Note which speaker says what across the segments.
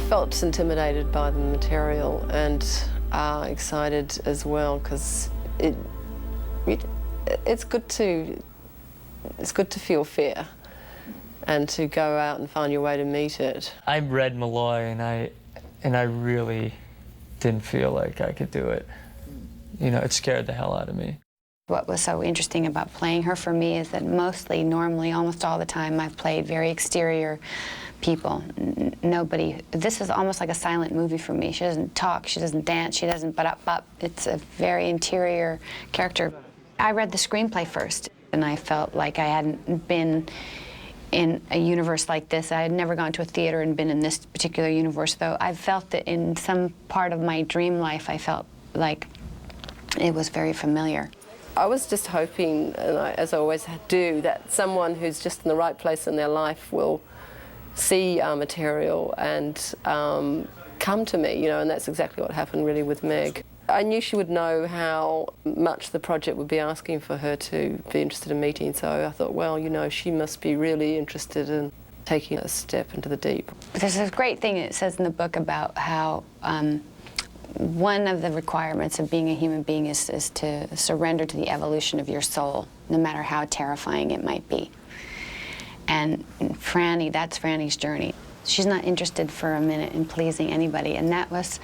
Speaker 1: felt intimidated by the material and excited as well, because it's good to feel fear and to go out and find your way to meet it.
Speaker 2: I read Malloy and I really didn't feel like I could do it. You know, it scared the hell out of me.
Speaker 3: What was so interesting about playing her for me is that normally, almost all the time, I've played very exterior people. Nobody, this is almost like a silent movie for me. She doesn't talk, she doesn't dance, she doesn't but-up. It's a very interior character. I read the screenplay first, and I felt like I hadn't been in a universe like this. I had never gone to a theater and been in this particular universe, though I felt that in some part of my dream life, I felt like it was very familiar.
Speaker 1: I was just hoping, and as I always do, that someone who's just in the right place in their life will see our material and come to me, you know, and that's exactly what happened really with Meg. I knew she would know how much the project would be asking for her to be interested in meeting, so I thought, well, you know, she must be really interested in taking a step into the deep.
Speaker 3: There's this great thing it says in the book about how one of the requirements of being a human being is to surrender to the evolution of your soul, no matter how terrifying it might be. And Frannie, that's Frannie's journey. She's not interested for a minute in pleasing anybody, and that was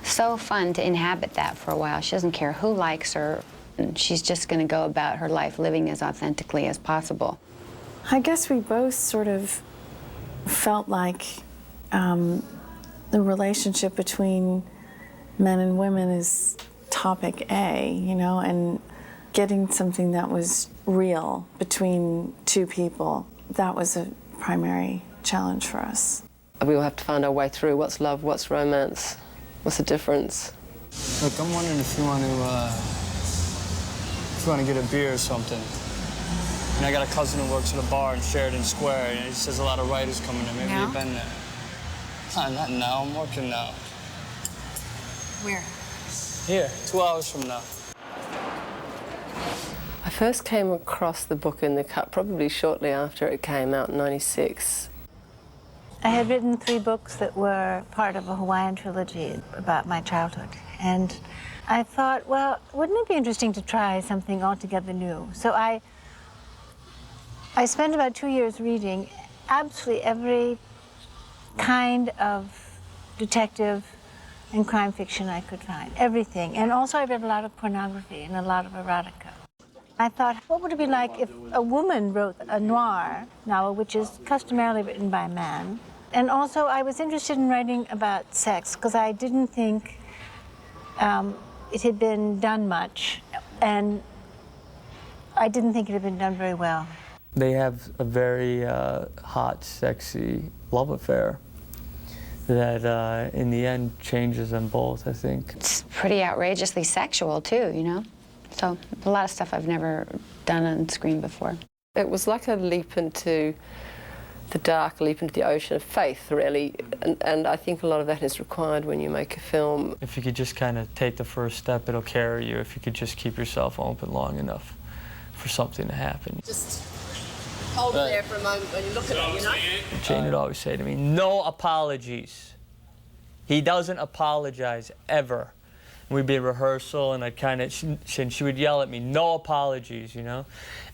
Speaker 3: so fun to inhabit that for a while. She doesn't care who likes her, and she's just going to go about her life living as authentically as possible.
Speaker 4: I guess we both sort of felt like the relationship between men and women is topic A, you know, and getting something that was real between two people, that was a primary challenge for us.
Speaker 1: We will have to find our way through what's love, what's romance, what's the difference.
Speaker 5: Look, I'm wondering if you want to get a beer or something. And I got a cousin who works at a bar in Sheridan Square, and he says a lot of writers coming in. Maybe
Speaker 3: Now?
Speaker 5: you've been there. Not now, I'm working now.
Speaker 3: Where?
Speaker 5: Here, 2 hours from now.
Speaker 1: I first came across the book in the cut probably shortly after it came out in '96.
Speaker 6: I had written 3 books that were part of a Hawaiian trilogy about my childhood. And I thought, well, wouldn't it be interesting to try something altogether new? So I spent about 2 years reading absolutely every kind of detective and crime fiction I could find, everything. And also I read a lot of pornography and a lot of erotica. I thought, what would it be like if a woman wrote a noir novel, which is customarily written by a man? And also I was interested in writing about sex, because I didn't think it had been done much, and I didn't think it had been done very well.
Speaker 2: They have a very hot, sexy love affair that in the end changes them both, I think.
Speaker 3: It's pretty outrageously sexual too, you know? So a lot of stuff I've never done on screen before.
Speaker 1: It was like a leap into the dark, a leap into the ocean of faith, really, and I think a lot of that is required when you make a film.
Speaker 2: If you could just kind of take the first step, it'll carry you. If you could just keep yourself open long enough for something to happen.
Speaker 1: Just hold it there for a moment when you look at it, you know?
Speaker 2: Jane would always say to me, no apologies. He doesn't apologize, ever. And we'd be in rehearsal, and I'd kind of, she would yell at me, no apologies, you know?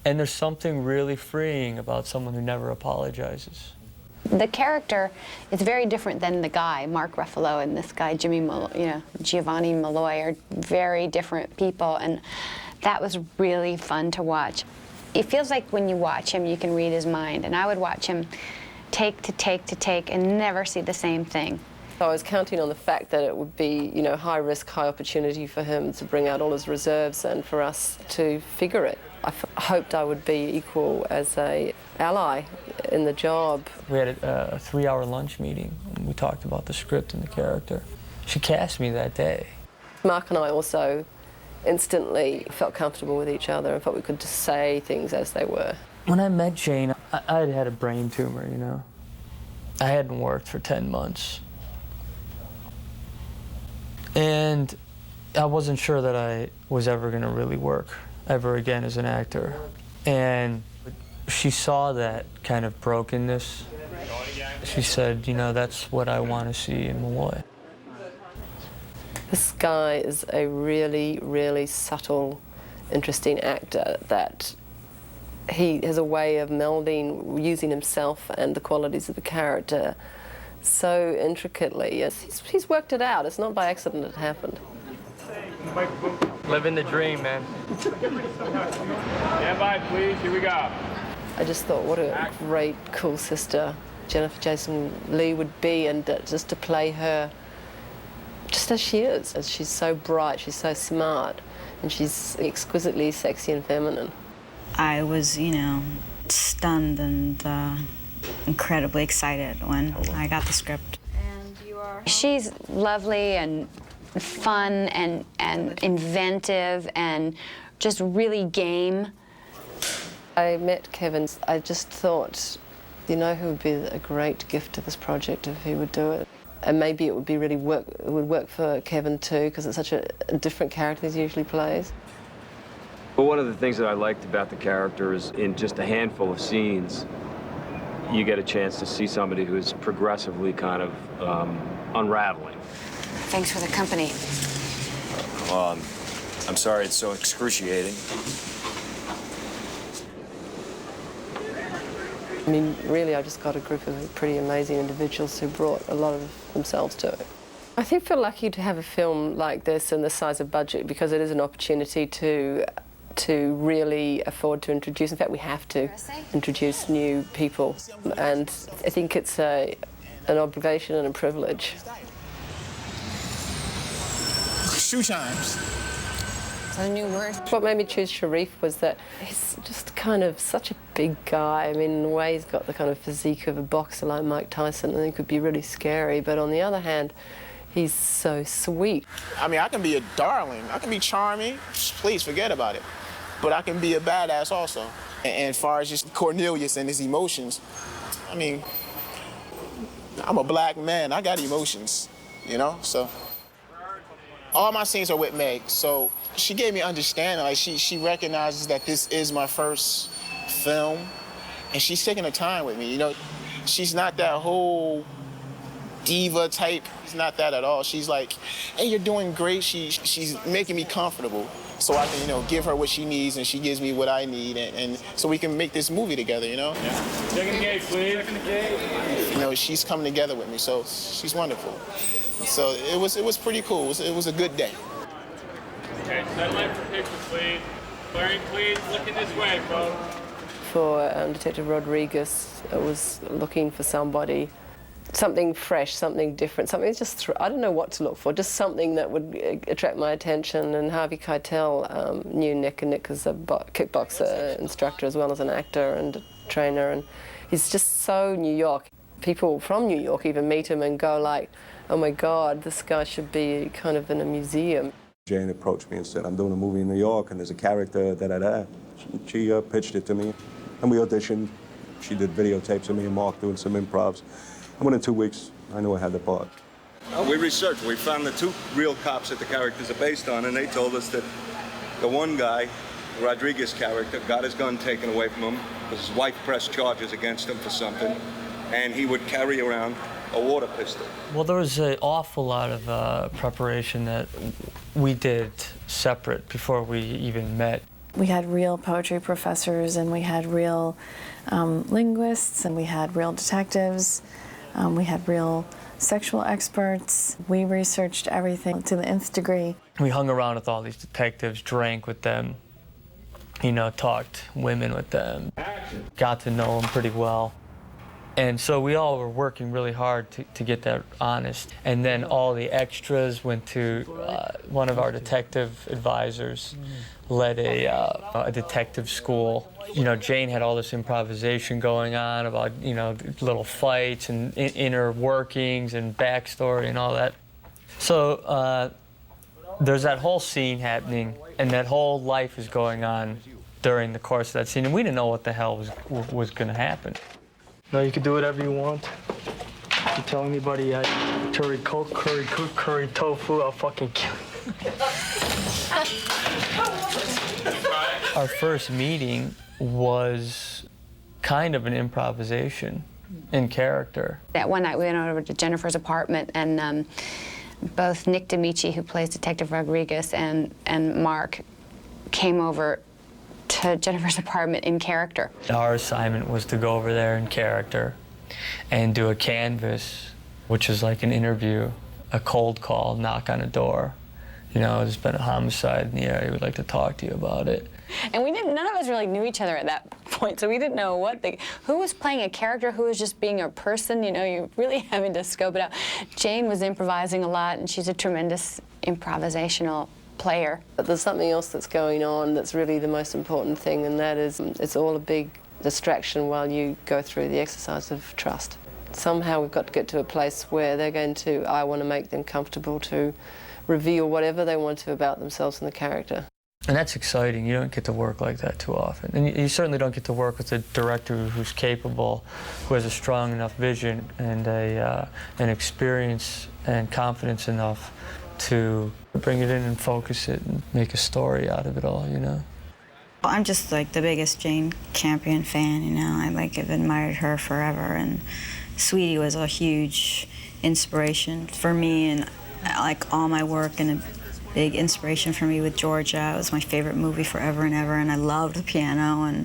Speaker 2: And there's something really freeing about someone who never apologizes.
Speaker 3: The character is very different than the guy, Mark Ruffalo, and this guy, Giovanni Malloy, are very different people, and that was really fun to watch. It feels like when you watch him, you can read his mind, and I would watch him take to take to take and never see the same thing.
Speaker 1: So I was counting on the fact that it would be, you know, high risk, high opportunity for him to bring out all his reserves and for us to figure it. I hoped I would be equal as an ally in the job.
Speaker 2: We had a 3-hour lunch meeting, and we talked about the script and the character. She cast me that day.
Speaker 1: Mark and I also instantly felt comfortable with each other and felt we could just say things as they were.
Speaker 2: When I met Jane, I had a brain tumor, you know. I hadn't worked for 10 months. And I wasn't sure that I was ever going to really work ever again as an actor. And she saw that kind of brokenness She said, you know, that's what I want to see in Malloy.
Speaker 1: This guy is a really, really subtle, interesting actor that he has a way of melding, using himself and the qualities of the character so intricately. Yes, he's worked it out. It's not by accident it happened.
Speaker 2: Living the dream, man.
Speaker 7: Stand by, please. Here we go.
Speaker 1: I just thought what a great, cool sister Jason Leigh would be, and just to play her just as she is. As she's so bright, she's so smart, and she's exquisitely sexy and feminine.
Speaker 8: I was, you know, stunned and incredibly excited when I got the script.
Speaker 3: She's lovely and fun and inventive and just really game.
Speaker 1: I met Kevin. I just thought, you know who would be a great gift to this project if he would do it? And maybe it would be really it would work for Kevin too, because it's such a different character he usually plays.
Speaker 9: But one of the things that I liked about the character is in just a handful of scenes, you get a chance to see somebody who's progressively kind of unraveling.
Speaker 3: Thanks for the company.
Speaker 10: Well, I'm sorry it's so excruciating.
Speaker 1: I mean, really, I just got a group of pretty amazing individuals who brought a lot of themselves to it. I think I feel lucky to have a film like this and this size of budget, because it is an opportunity to really afford to introduce. In fact, we have to introduce new people, and I think it's an obligation and a privilege.
Speaker 11: Shoe chimes.
Speaker 8: Is that a new word?
Speaker 1: What made me choose Sharrieff was that he's just kind of such a big guy. I mean, in a way, he's got the kind of physique of a boxer like Mike Tyson, and he could be really scary. But on the other hand, he's so sweet.
Speaker 11: I mean, I can be a darling. I can be charming. Please forget about it. But I can be a badass also. And as far as just Cornelius and his emotions, I mean, I'm a black man. I got emotions, you know? So all my scenes are with Meg. So she gave me understanding. Like, she recognizes that this is my first film, and she's taking her time with me. You know, she's not that whole diva type. It's not that at all. She's like, hey, you're doing great. She's making me comfortable so I can, you know, give her what she needs, and she gives me what I need, and so we can make this movie together, you know?
Speaker 7: Yeah. Second the gate, please. Second the gate.
Speaker 11: You know, she's coming together with me, so she's wonderful. So it was pretty cool. It was a good day.
Speaker 7: Okay, set line for picture, please. Clearing, please. Looking this way, folks.
Speaker 1: For Detective Rodriguez, I was looking for somebody, something fresh, something different, something just, I don't know what to look for, just something that would attract my attention. And Harvey Keitel knew Nick, and Nick is a kickboxer instructor as well as an actor and a trainer, and he's just so New York. People from New York even meet him and go like, oh my God, this guy should be kind of in a museum.
Speaker 12: Jane approached me and said, I'm doing a movie in New York and there's a character, da-da-da. She pitched it to me, and we auditioned. She did videotapes of me and Mark doing some improvs. And within 2 weeks, I knew I had the part.
Speaker 13: We researched. We found the two real cops that the characters are based on, and they told us that the one guy, the Rodriguez character, got his gun taken away from him because his wife pressed charges against him for something, and he would carry around a water pistol.
Speaker 2: Well, there was an awful lot of preparation that we did separate before we even met.
Speaker 4: We had real poetry professors, and we had real linguists, and we had real detectives. We had real sexual experts. We researched everything to the nth degree.
Speaker 2: We hung around with all these detectives, drank with them, you know, talked women with them, got to know them pretty well. And so we all were working really hard to get that honest. And then all the extras went to one of our detective advisors, led a detective school. You know, Jane had all this improvisation going on about, you know, little fights and inner workings and backstory and all that. So there's that whole scene happening, and that whole life is going on during the course of that scene, and we didn't know what the hell was going to happen.
Speaker 5: No, you can do whatever you want. If you tell anybody I curry coke, curry cook, curry tofu, I'll fucking kill you.
Speaker 2: Our first meeting was kind of an improvisation. in character.
Speaker 3: That one night we went over to Jennifer's apartment, and both Nick Damici, who plays Detective Rodriguez, and Mark came over to Jennifer's apartment in character.
Speaker 2: Our assignment was to go over there in character and do a canvas, which is like an interview, a cold call, knock on a door. You know, there's been a homicide in the area, we'd like to talk to you about it.
Speaker 3: And none of us really knew each other at that point, so we didn't know who was playing a character, who was just being a person. You know, you're really having to scope it out. Jane was improvising a lot, and she's a tremendous improvisational player.
Speaker 1: But there's something else that's going on that's really the most important thing, and that is it's all a big distraction while you go through the exercise of trust. Somehow we've got to get to a place where they're going to, I want to make them comfortable to reveal whatever they want to about themselves and the character.
Speaker 2: And that's exciting. You don't get to work like that too often. And you certainly don't get to work with a director who's capable, who has a strong enough vision and an experience and confidence enough to bring it in and focus it and make a story out of it all, you know?
Speaker 8: I'm just like the biggest Jane Campion fan, you know. I've admired her forever, and Sweetie was a huge inspiration for me, and like all my work, and a big inspiration for me with Georgia. It was my favorite movie forever and ever, and I loved the piano, and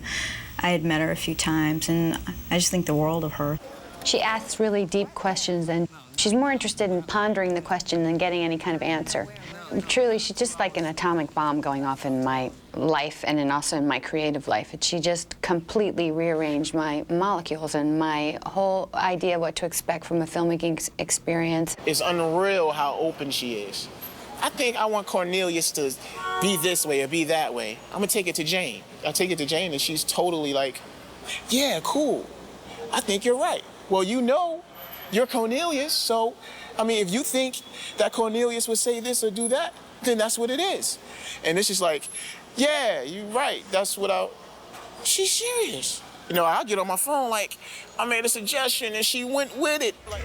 Speaker 8: I had met her a few times, and I just think the world of her.
Speaker 3: She asks really deep questions, and she's more interested in pondering the question than getting any kind of answer. Truly, she's just like an atomic bomb going off in my life and also in my creative life. She just completely rearranged my molecules and my whole idea of what to expect from a filmmaking experience.
Speaker 11: It's unreal how open she is. I think I want Cornelius to be this way or be that way. I'm gonna take it to Jane. I take it to Jane, and she's totally like, yeah, cool. I think you're right. Well, you know, you're Cornelius, so, I mean, if you think that Cornelius would say this or do that, then that's what it is. And it's just like, yeah, you're right, that's what she's serious. You know, I'll get on my phone like, I made a suggestion and she went with it. Like,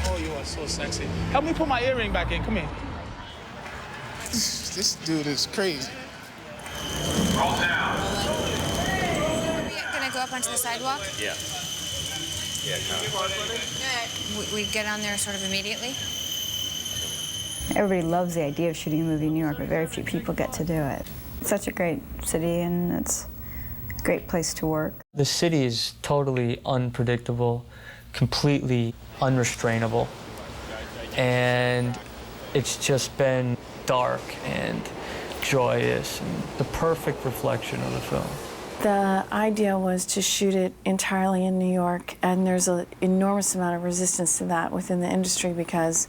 Speaker 14: oh, you are so sexy. Help me put my earring back in, come here.
Speaker 11: This dude is crazy.
Speaker 15: Roll down. Gonna go up onto the sidewalk?
Speaker 10: Yeah. Yeah, kind of.
Speaker 15: We get on there sort of immediately?
Speaker 8: Everybody loves the idea of shooting a movie in New York, but very few people get to do it. It's such a great city, and it's a great place to work.
Speaker 2: The city is totally unpredictable, completely unrestrainable, and it's just been dark and joyous and the perfect reflection of the film.
Speaker 4: The idea was to shoot it entirely in New York, and there's an enormous amount of resistance to that within the industry because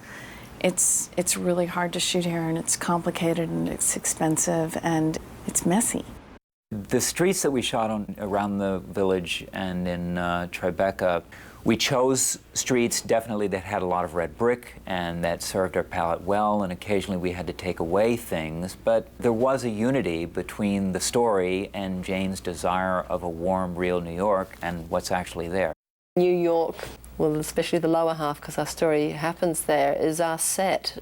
Speaker 4: it's really hard to shoot here, and it's complicated, and it's expensive, and it's messy.
Speaker 16: The streets that we shot on around the village and in Tribeca, we chose streets definitely that had a lot of red brick and that served our palate well, and occasionally we had to take away things, but there was a unity between the story and Jane's desire of a warm, real New York and what's actually there.
Speaker 1: New York, well, especially the lower half, because our story happens there, is our set,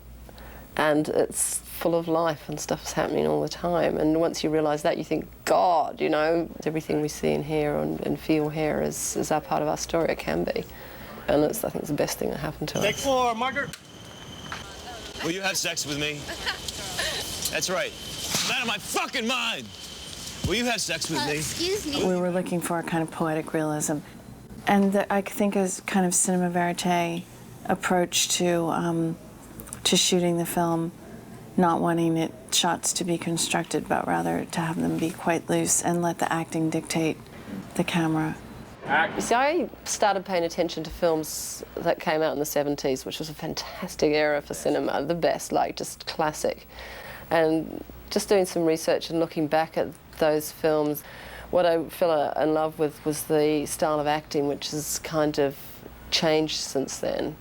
Speaker 1: and it's full of life and stuff's happening all the time. And once you realise that, you think, God, you know, everything we see and hear and feel here is our part of our story. It can be, and I think it's the best thing that happened to us.
Speaker 10: Take 4, Margaret. Will you have sex with me? That's right. I'm out of my fucking mind. Will you have sex with me?
Speaker 6: Excuse me.
Speaker 4: We were looking for a kind of poetic realism, and I think a kind of cinema verite approach to shooting the film, not wanting shots to be constructed, but rather to have them be quite loose and let the acting dictate the camera.
Speaker 1: You see, I started paying attention to films that came out in the 70s, which was a fantastic era for cinema, the best, like just classic. And just doing some research and looking back at those films, what I fell in love with was the style of acting, which has kind of changed since then,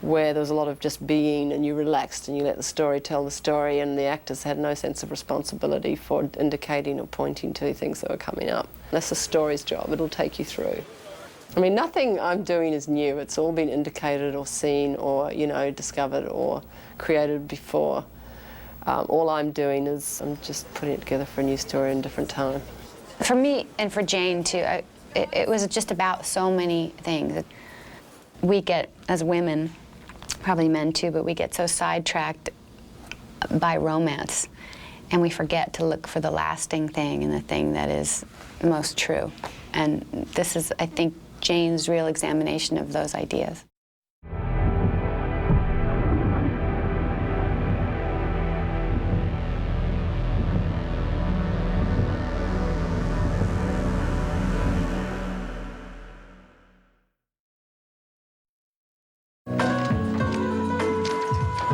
Speaker 1: where there was a lot of just being, and you relaxed and you let the story tell the story, and the actors had no sense of responsibility for indicating or pointing to things that were coming up. That's the story's job. It'll take you through. I mean, nothing I'm doing is new. It's all been indicated or seen or, you know, discovered or created before. All I'm doing is I'm just putting it together for a new story in a different time.
Speaker 3: For me and for Jane too, it was just about so many things. We get, as women, probably men too, but we get so sidetracked by romance, and we forget to look for the lasting thing and the thing that is most true. And this is, I think, Jane's real examination of those ideas.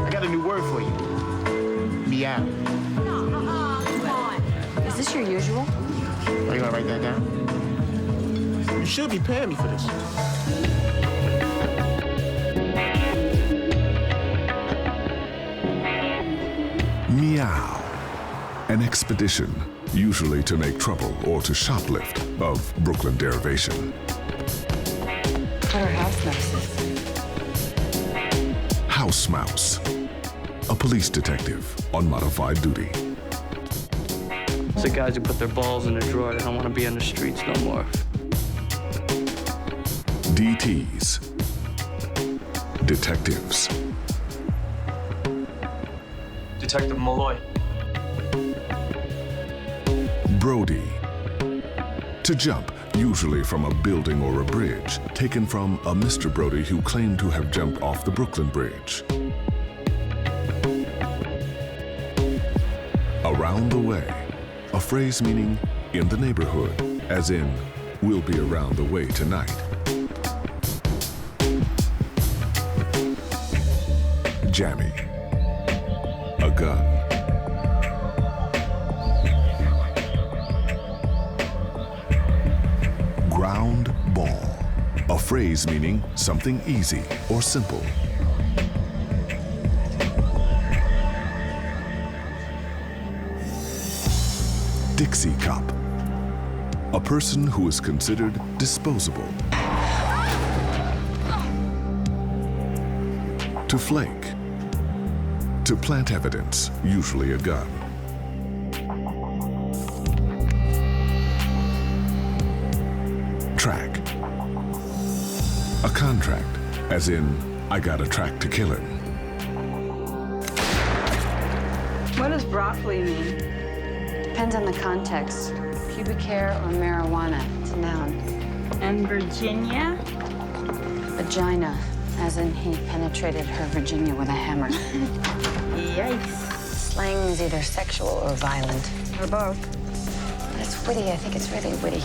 Speaker 11: I got a new word for you. Meow.
Speaker 15: Is this your usual?
Speaker 11: Are you gonna write that down? You should be paying me for this.
Speaker 17: Meow. An expedition, usually to make trouble or to shoplift, of Brooklyn derivation.
Speaker 3: What are house mouses?
Speaker 17: House Mouse. A police detective on modified duty.
Speaker 18: It's the guys who put their balls in a drawer. They don't want to be on the streets no more.
Speaker 17: DTs. Detectives.
Speaker 5: Detective Malloy.
Speaker 17: Brody. To jump, usually from a building or a bridge, taken from a Mr. Brody who claimed to have jumped off the Brooklyn Bridge. Around the way, a phrase meaning in the neighborhood, as in, we'll be around the way tonight. Jammy. A gun. Ground ball. A phrase meaning something easy or simple. Dixie Cop. A person who is considered disposable. To flake. To plant evidence, usually a gun. Track. A contract, as in, I got a track to kill him.
Speaker 15: What does broccoli mean?
Speaker 3: Depends on the context. Pubic hair or marijuana, it's a noun.
Speaker 15: And Virginia?
Speaker 3: Vagina, as in he penetrated her Virginia with a hammer.
Speaker 15: Yikes.
Speaker 3: Slang is either sexual or violent.
Speaker 15: Or both.
Speaker 3: But it's witty, I think it's really witty.